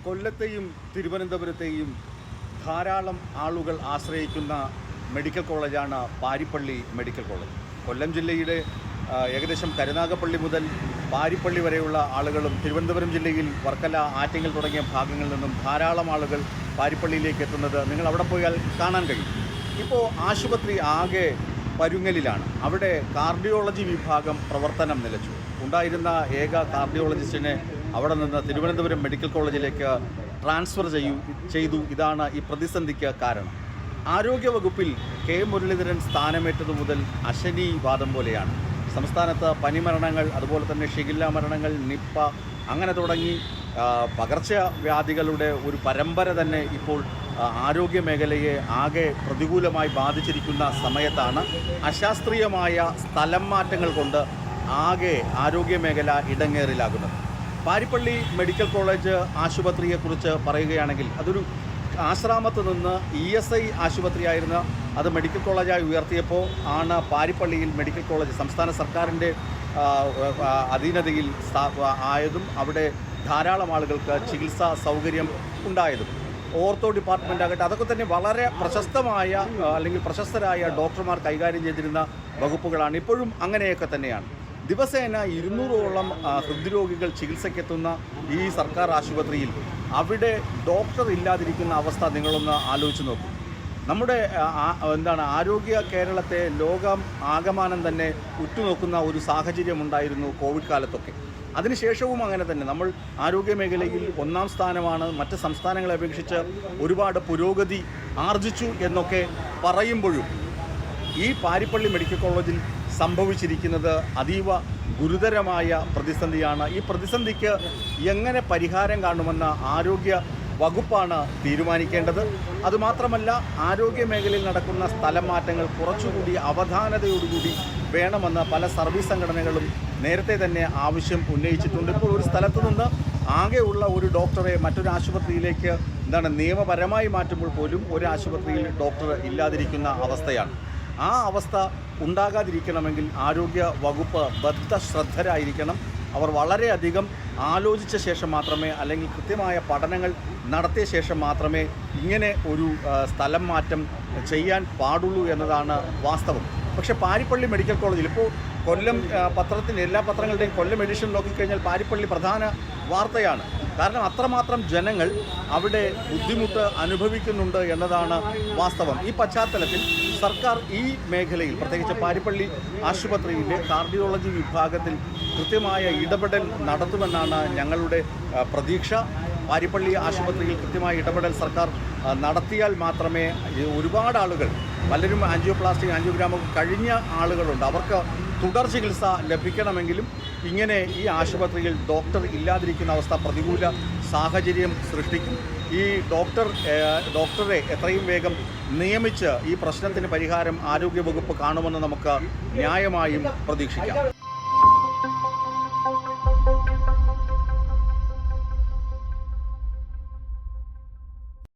കൊല്ലത്തെയും തിരുവനന്തപുരത്തെയും ധാരാളം ആളുകൾ ആശ്രയിക്കുന്ന മെഡിക്കൽ കോളേജാണ് പാരിപ്പള്ളി മെഡിക്കൽ കോളേജ്. കൊല്ലം ജില്ലയിലെ ഏകദേശം കരുനാഗപ്പള്ളി മുതൽ പാരിപ്പള്ളി വരെയുള്ള ആളുകളും തിരുവനന്തപുരം ജില്ലയിൽ വർക്കല, ആറ്റിങ്ങൽ തുടങ്ങിയ ഭാഗങ്ങളിൽ നിന്നും ധാരാളം ആളുകൾ പാരിപ്പള്ളിയിലേക്ക് എത്തുന്നത് നിങ്ങൾ അവിടെ പോയാൽ കാണാൻ കഴിയും. ഇപ്പോൾ ആശുപത്രി ആകെ പരുങ്ങലിലാണ്. അവിടെ കാർഡിയോളജി വിഭാഗം പ്രവർത്തനം നിലച്ചു. ഉണ്ടായിരുന്ന ഏക കാർഡിയോളജിസ്റ്റിനെ അവിടെ നിന്ന് തിരുവനന്തപുരം മെഡിക്കൽ കോളേജിലേക്ക് ട്രാൻസ്ഫർ ചെയ്തു. ഇതാണ് ഈ പ്രതിസന്ധിക്ക് കാരണം. ആരോഗ്യവകുപ്പിൽ കെ മുരളീധരൻ സ്ഥാനമേറ്റതു മുതൽ അശനീവാദം പോലെയാണ്. സംസ്ഥാനത്ത് പനിമരണങ്ങൾ, അതുപോലെ തന്നെ ഷിഗില്ല മരണങ്ങൾ, നിപ്പ അങ്ങനെ തുടങ്ങി പകർച്ചവ്യാധികളുടെ ഒരു പരമ്പര തന്നെ ഇപ്പോൾ ആരോഗ്യ മേഖലയെ ആകെ പ്രതികൂലമായി ബാധിച്ചിരിക്കുന്ന സമയത്താണ് അശാസ്ത്രീയമായ സ്ഥലം മാറ്റങ്ങൾ കൊണ്ട് ആകെ ആരോഗ്യ മേഖല ഇടങ്ങേറിലാകുന്നത്. പാരിപ്പള്ളി മെഡിക്കൽ കോളേജ് ആശുപത്രിയെക്കുറിച്ച് പറയുകയാണെങ്കിൽ അതൊരു ആശ്രാമത്ത് നിന്ന് ESI ആശുപത്രിയായിരുന്ന അത് മെഡിക്കൽ കോളേജായി ഉയർത്തിയപ്പോൾ ആണ് പാരിപ്പള്ളിയിൽ മെഡിക്കൽ കോളേജ് സംസ്ഥാന സർക്കാരിൻ്റെ അധീനതയിൽ ആയതും അവിടെ ധാരാളം ആളുകൾക്ക് ചികിത്സാ സൗകര്യം ഉണ്ടായതും. ഓർത്തോ ഡിപ്പാർട്ട്മെൻ്റ് ആകട്ടെ, അതൊക്കെ തന്നെ വളരെ പ്രശസ്തമായ അല്ലെങ്കിൽ പ്രശസ്തരായ ഡോക്ടർമാർ കൈകാര്യം ചെയ്തിരുന്ന വകുപ്പുകളാണ്. ഇപ്പോഴും അങ്ങനെയൊക്കെ തന്നെയാണ്. ദിവസേന 200ഓളം ഹൃദ്രോഗികൾ ചികിത്സയ്ക്കെത്തുന്ന ഈ സർക്കാർ ആശുപത്രിയിൽ അവിടെ ഡോക്ടർ ഇല്ലാതിരിക്കുന്ന അവസ്ഥ നിങ്ങളൊന്ന് ആലോചിച്ച് നോക്കൂ. നമ്മുടെ ആരോഗ്യ കേരളത്തെ ലോകം ആകമാനം തന്നെ ഉറ്റുനോക്കുന്ന ഒരു സാഹചര്യമുണ്ടായിരുന്നു കോവിഡ് കാലത്തൊക്കെ. അതിനുശേഷവും അങ്ങനെ തന്നെ നമ്മൾ ആരോഗ്യ മേഖലയിൽ 1ാം സ്ഥാനമാണ്, മറ്റ് സംസ്ഥാനങ്ങളെ അപേക്ഷിച്ച് ഒരുപാട് പുരോഗതി ആർജിച്ചു എന്നൊക്കെ പറയുമ്പോഴും ഈ പാരിപ്പള്ളി മെഡിക്കൽ കോളേജിൽ സംഭവിച്ചിരിക്കുന്നത് അതീവ ഗുരുതരമായ പ്രതിസന്ധിയാണ്. ഈ പ്രതിസന്ധിക്ക് എങ്ങനെ പരിഹാരം കാണുമെന്ന ആരോഗ്യ വകുപ്പാണ് തീരുമാനിക്കേണ്ടത്. അതുമാത്രമല്ല, ആരോഗ്യ മേഖലയിൽ നടക്കുന്ന സ്ഥലം മാറ്റങ്ങൾ കുറച്ചുകൂടി അവധാനതയോടുകൂടി വേണമെന്ന് പല സർവീസ് സംഘടനകളും നേരത്തെ തന്നെ ആവശ്യം ഉന്നയിച്ചിട്ടുണ്ട്. ഇപ്പോൾ ഒരു സ്ഥലത്തു നിന്ന് ആകെയുള്ള ഒരു ഡോക്ടറെ മറ്റൊരു ആശുപത്രിയിലേക്ക് നിയമപരമായി മാറ്റുമ്പോൾ പോലും ഒരു ആശുപത്രിയിൽ ഡോക്ടർ ഇല്ലാതിരിക്കുന്ന അവസ്ഥയാണ്. ആ അവസ്ഥ ഉണ്ടാകാതിരിക്കണമെങ്കിൽ ആരോഗ്യ വകുപ്പ് ബദ്ധശ്രദ്ധരായിരിക്കണം. അവർ വളരെയധികം ആലോചിച്ച ശേഷം മാത്രമേ, അല്ലെങ്കിൽ കൃത്യമായ പഠനങ്ങൾ നടത്തിയ ശേഷം മാത്രമേ ഇങ്ങനെ ഒരു സ്ഥലം മാറ്റം ചെയ്യാൻ പാടുള്ളൂ എന്നതാണ് വാസ്തവം. പക്ഷേ പാരിപ്പള്ളി മെഡിക്കൽ കോളേജിൽ ഇപ്പോൾ കൊല്ലം എല്ലാ പത്രങ്ങളുടെയും കൊല്ലം എഡിഷൻ നോക്കിക്കഴിഞ്ഞാൽ പാരിപ്പള്ളി പ്രധാന വാർത്തയാണ്. കാരണം അത്രമാത്രം ജനങ്ങൾ അവിടെ ബുദ്ധിമുട്ട് അനുഭവിക്കുന്നുണ്ട് എന്നതാണ് വാസ്തവം. ഈ പശ്ചാത്തലത്തിൽ സർക്കാർ ഈ മേഖലയിൽ, പ്രത്യേകിച്ച് പാരിപ്പള്ളി ആശുപത്രിയിലെ കാർഡിയോളജി വിഭാഗത്തിൽ കൃത്യമായ ഇടപെടൽ നടത്തുമെന്നാണ് ഞങ്ങളുടെ പ്രതീക്ഷ. പാരിപ്പള്ളി ആശുപത്രിയിൽ കൃത്യമായ ഇടപെടൽ സർക്കാർ നടത്തിയാൽ മാത്രമേ ഒരുപാട് ആളുകൾ, പലരും ആൻജിയോഗ്രാമൊക്കെ കഴിഞ്ഞ ആളുകളുണ്ട്, അവർക്ക് തുടർ ചികിത്സ ലഭിക്കണമെങ്കിലും ഇങ്ങനെ ഈ ആശുപത്രിയിൽ ഡോക്ടർ ഇല്ലാതിരിക്കുന്ന അവസ്ഥ പ്രതികൂല സാഹചര്യം സൃഷ്ടിക്കും. ഈ ഡോക്ടറെ എത്രയും വേഗം നിയമിച്ച് ഈ പ്രശ്നത്തിന് പരിഹാരം ആരോഗ്യവകുപ്പ് കാണുമെന്ന് നമുക്ക് ന്യായമായും പ്രതീക്ഷിക്കാം.